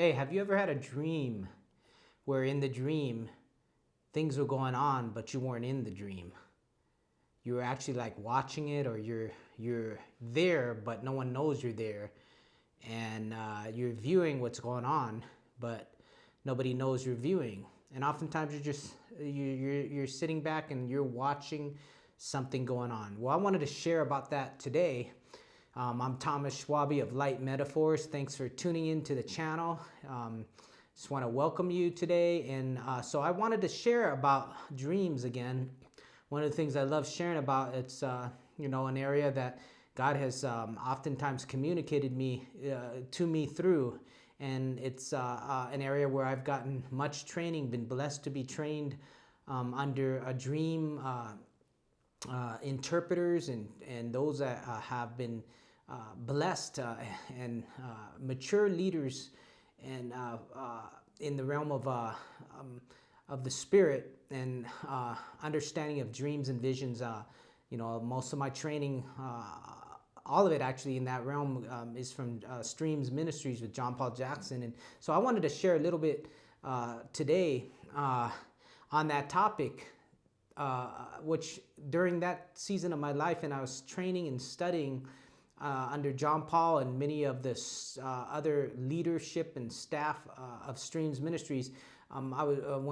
Hey, have you ever had a dream where in the dream things were going on, but you weren't in the dream? You were actually like watching it, or you're there, but no one knows you're there, and you're viewing what's going on, but nobody knows you're viewing. And oftentimes you're sitting back and you're watching something going on. Well, I wanted to share about that today. I'm Thomas Schwabe of Light Metaphors. Thanks for tuning into the channel. Just want to welcome you today. And so I wanted to share about dreams again. One of the things I love sharing about, it's an area that God has oftentimes communicated to me through. And it's an area where I've gotten much training, been blessed to be trained under a dream interpreters and those that have been blessed and mature leaders and in the realm of the spirit and understanding of dreams and visions. Most of my training, all of it actually in that realm, is from Streams Ministries with John Paul Jackson. And so I wanted to share a little bit today on that topic, which during that season of my life, and I was training and studying under John Paul and many of the other leadership and staff of Streams Ministries. When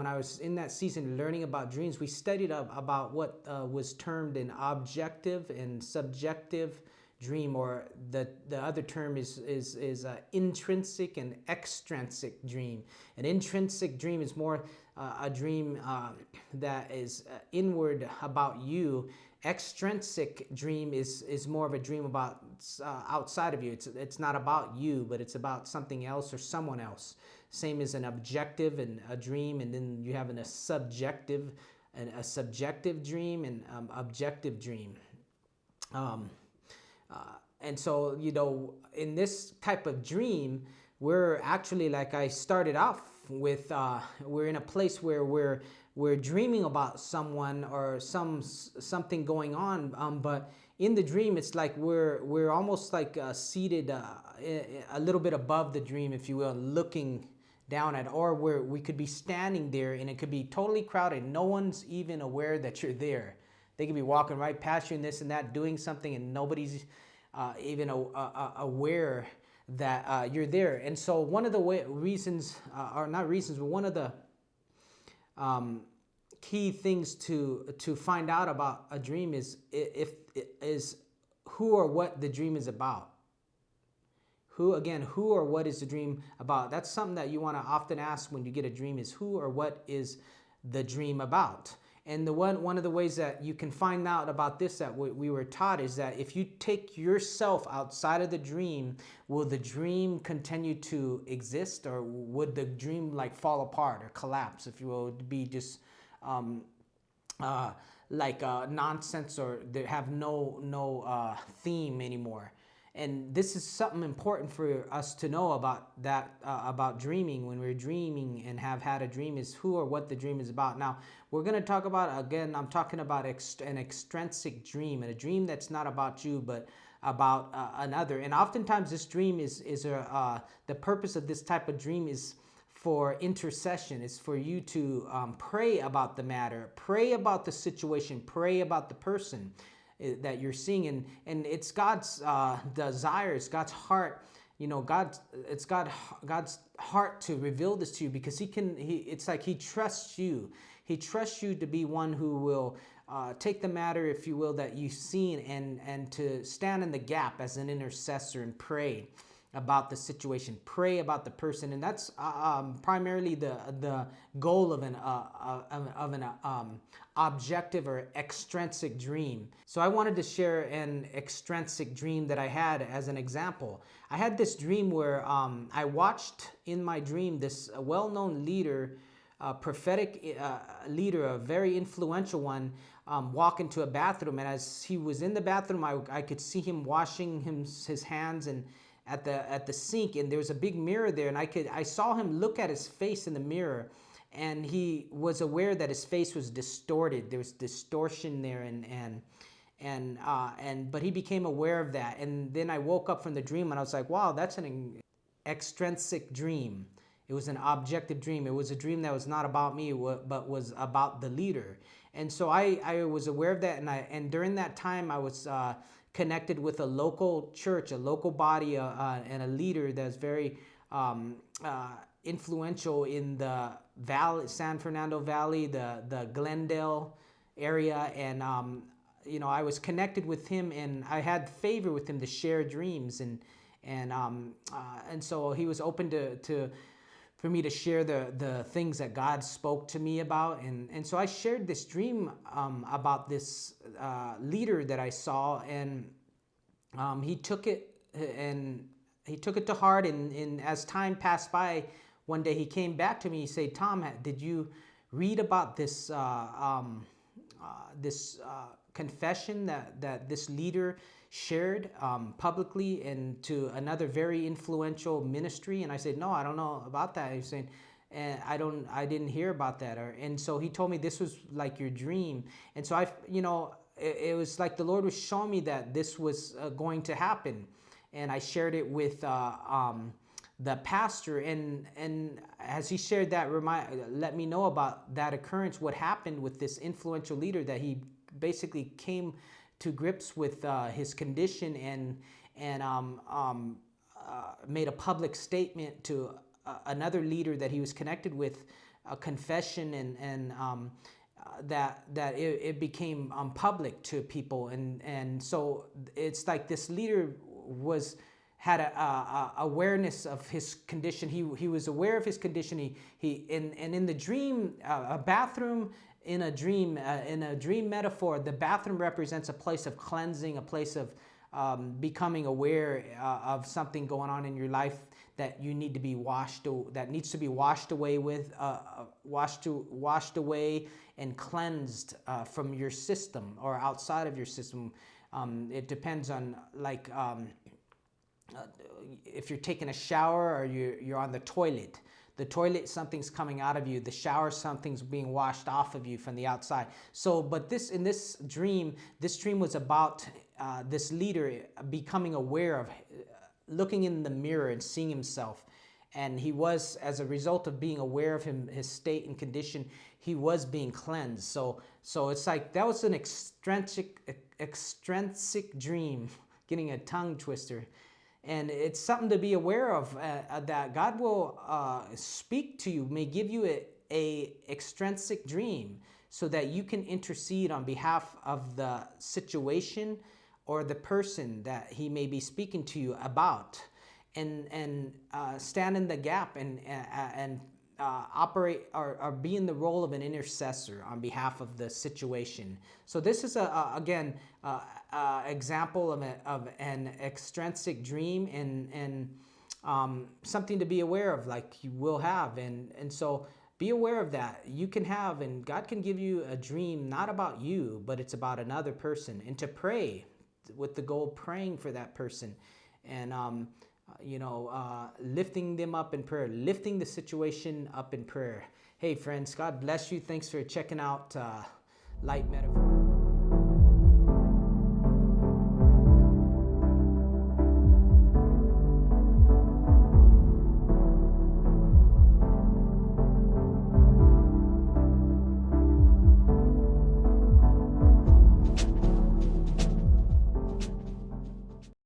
I was in that season learning about dreams, we studied about what was termed an objective and subjective dream, or the other term is intrinsic and extrinsic dream. An intrinsic dream is more a dream that is inward about you. Extrinsic dream is more of a dream about outside of you. It's not about you, but it's about something else or someone else. Same as an objective and a dream, and then you have a subjective dream and objective dream. And so, in this type of dream, we're actually, like I started off with, we're in a place where we're dreaming about someone or something going on, but in the dream, it's like we're almost like seated a little bit above the dream, if you will, looking down at, or we could be standing there, and it could be totally crowded. No one's even aware that you're there. They could be walking right past you and this and that, doing something, and nobody's even aware that you're there. And so one of the reasons, or not reasons, but one of the key things to find out about a dream is who or what the dream is about. Who or what is the dream about? That's something that you want to often ask when you get a dream, is who or what is the dream about? And one of the ways that you can find out about this, that we were taught, is that if you take yourself outside of the dream, will the dream continue to exist, or would the dream like fall apart or collapse, if you will, be just like nonsense, or they have no theme anymore? And this is something important for us to know about that, about dreaming. When we're dreaming and have had a dream, is who or what the dream is about. Now, we're going to talk about, again, I'm talking about an extrinsic dream, and a dream that's not about you, but about another. And oftentimes this dream the purpose of this type of dream is for intercession. It's for you to pray about the matter, pray about the situation, pray about the person that you're seeing, and it's God's desire, it's God's heart. It's God's heart to reveal this to you, because it's like He trusts you. He trusts you to be one who will take the matter, if you will, that you've seen, and to stand in the gap as an intercessor and pray about the situation, pray about the person. And that's primarily the goal of an objective or extrinsic dream. So I wanted to share an extrinsic dream that I had as an example. I had this dream where I watched in my dream this well-known leader, prophetic leader, a very influential one, walk into a bathroom. And as he was in the bathroom, I could see him washing his hands and at the sink, and there was a big mirror there, and I saw him look at his face in the mirror, and he was aware that his face was distorted. There was distortion there, but he became aware of that. And then I woke up from the dream, and I was like, wow, that's an extrinsic dream. It was an objective dream. It was a dream that was not about me, but was about the leader. And so I was aware of that, and during that time I was connected with a local church, a local body, and a leader that's very influential in the Valley, San Fernando Valley, the Glendale area, and I was connected with him, and I had favor with him to share dreams, and so he was open to for me to share the things that God spoke to me about, and so I shared this dream about this leader that I saw, and he took it to heart, and as time passed by, one day he came back to me. He said, "Tom, did you read about this confession that this leader shared publicly and to another very influential ministry?" And I said, "No, I don't know about that." He was saying, "And I didn't hear about that." And so he told me this was like your dream. And so it was like the Lord was showing me that this was going to happen. And I shared it with the pastor, and as he shared that, let me know about that occurrence, what happened with this influential leader, that he basically came to grips with his condition and made a public statement to another leader that he was connected with, a confession, and that it became public to people, and so it's like this leader had a awareness of his condition. He was aware of his condition. And in the dream, a bathroom. In a dream metaphor, the bathroom represents a place of cleansing, a place of becoming aware of something going on in your life that you need to be that needs to be washed away and cleansed from your system or outside of your system. It depends on if you're taking a shower or you're on the toilet. The toilet, something's coming out of you. The shower, something's being washed off of you from the outside. So, but this dream was about this leader becoming aware of, looking in the mirror and seeing himself. And he was, as a result of being aware of his state and condition, he was being cleansed. So it's like that was an extrinsic dream, getting a tongue twister. And it's something to be aware of, that God will speak to you, may give you a extrinsic dream so that you can intercede on behalf of the situation or the person that he may be speaking to you about, and stand in the gap and operate or be in the role of an intercessor on behalf of the situation. So this is again example of an extrinsic dream, and something to be aware of, like you will have, and so be aware of that. You can have, and God can give you a dream not about you, but it's about another person, and to pray with the goal of praying for that person, and lifting them up in prayer, lifting the situation up in prayer. Hey friends, God bless you. Thanks for checking out Light Metaphor.